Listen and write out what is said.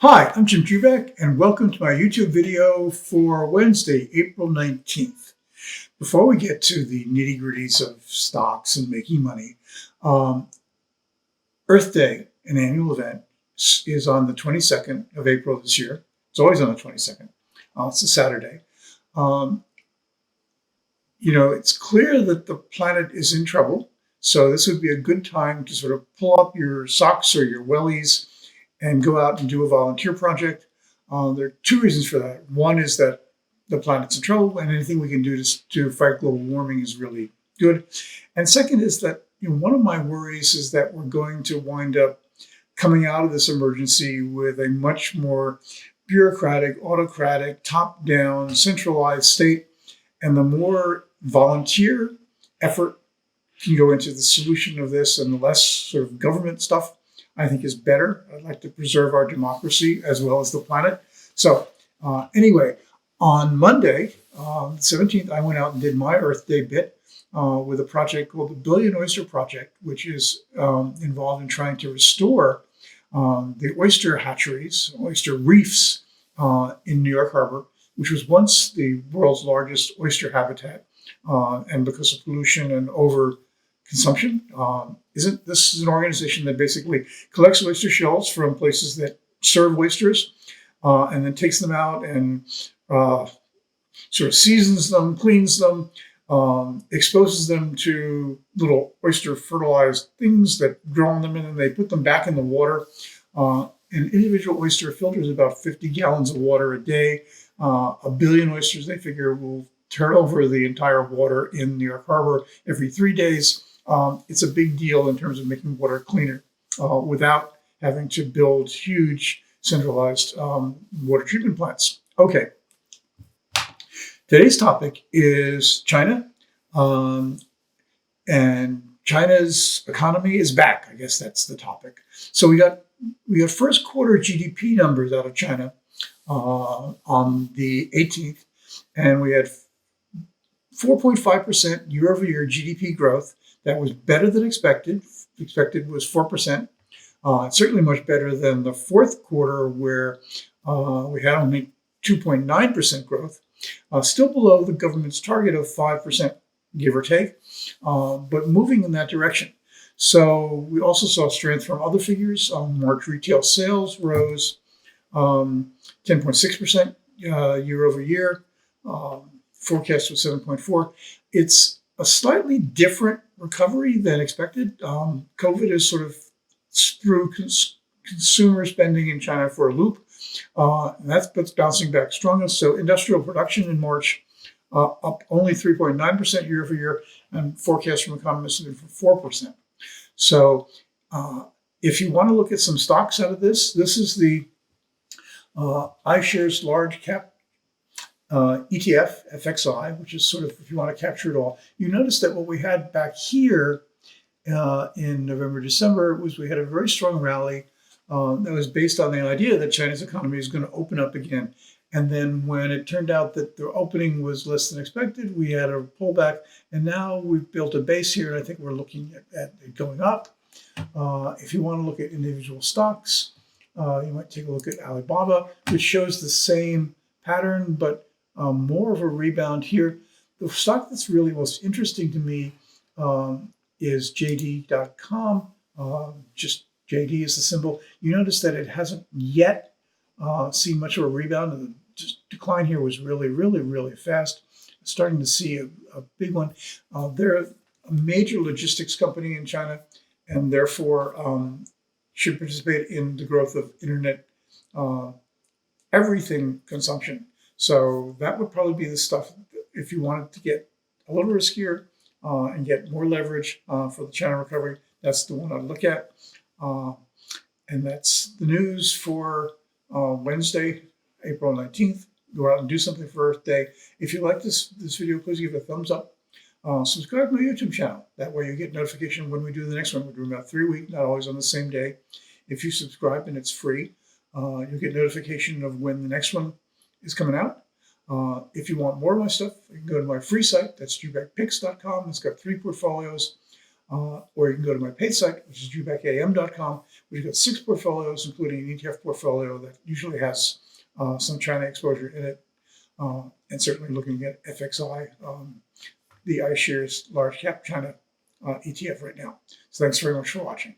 Hi, I'm Jim Jubeck, and welcome to my YouTube video for Wednesday, April 19th. Before we get to the nitty-gritties of stocks and making money, um, Earth Day, an annual event, is on the 22nd of April this year. It's always on the 22nd. It's a Saturday. Um, it's clear that the planet is in trouble, so this would be a good time to sort of pull up your socks or your wellies and go out and do a volunteer project. There are two reasons for that. One is that the planet's in trouble, and anything we can do to fight global warming is really good. And second is that one of my worries is that we're going to wind up coming out of this emergency with a much more bureaucratic, autocratic, top-down, centralized state. And the more volunteer effort can go into the solution of this and the less sort of government stuff, I think is better. I'd like to preserve our democracy as well as the planet. So anyway, on Monday, 17th, I went out and did my Earth Day bit with a project called the Billion Oyster Project, which is involved in trying to restore the oyster hatcheries, oyster reefs in New York Harbor, which was once the world's largest oyster habitat. And because of pollution and overconsumption, this is an organization that basically collects oyster shells from places that serve oysters and then takes them out and sort of seasons them, cleans them, exposes them to little oyster fertilized things that grow on them, and then they put them back in the water. An individual oyster filters about 50 gallons of water a day. A billion oysters, they figure, will turn over the entire water in New York Harbor every 3 days. It's a big deal in terms of making water cleaner without having to build huge centralized water treatment plants. Okay. Today's topic is China, and China's economy is back. I guess that's the topic. So we got first quarter GDP numbers out of China on the 18th, and we had 4.5% year-over-year GDP growth. That was better than expected. Expected was 4%. Certainly much better than the fourth quarter, where we had only 2.9% growth. Still below the government's target of 5%, give or take, but moving in that direction. So we also saw strength from other figures. March retail sales rose 10.6% year over year. Forecast was 7.4. It's a slightly different recovery than expected. COVID has sort of threw consumer spending in China for a loop. And that's bouncing back strongest. So industrial production in March up only 3.9% year over year, and forecast from economists are for 4%. So if you want to look at some stocks out of this is the iShares Large-Cap ETF, FXI, which is sort of, if you want to capture it all. You notice that what we had back here in November, December, was we had a very strong rally that was based on the idea that China's economy is going to open up again. And then when it turned out that the opening was less than expected, we had a pullback. And now we've built a base here, and I think we're looking at it going up. If you want to look at individual stocks, you might take a look at Alibaba, which shows the same pattern, but more of a rebound here. The stock that's really most interesting to me is JD.com. Just JD is the symbol. You notice that it hasn't yet seen much of a rebound. And the decline here was really, really, really fast. Starting to see a big one. They're a major logistics company in China, and therefore should participate in the growth of internet everything consumption. So that would probably be the stuff if you wanted to get a little riskier and get more leverage for the China recovery. That's the one I'd look at. And that's the news for Wednesday, April 19th. Go out and do something for Earth Day. If you like this video, please give it a thumbs up. Subscribe to my YouTube channel. That way you get notification when we do the next one. We're doing about 3 a week, not always on the same day. If you subscribe and it's free, you'll get notification of when the next one is coming out. If you want more of my stuff, you can go to my free site. That's jubeckpicks.com. It's got 3 portfolios. or you can go to my paid site, which is drewbackam.com, which has got 6 portfolios, including an ETF portfolio that usually has some China exposure in it, and certainly looking at FXI, the iShares Large Cap China ETF right now. So thanks very much for watching.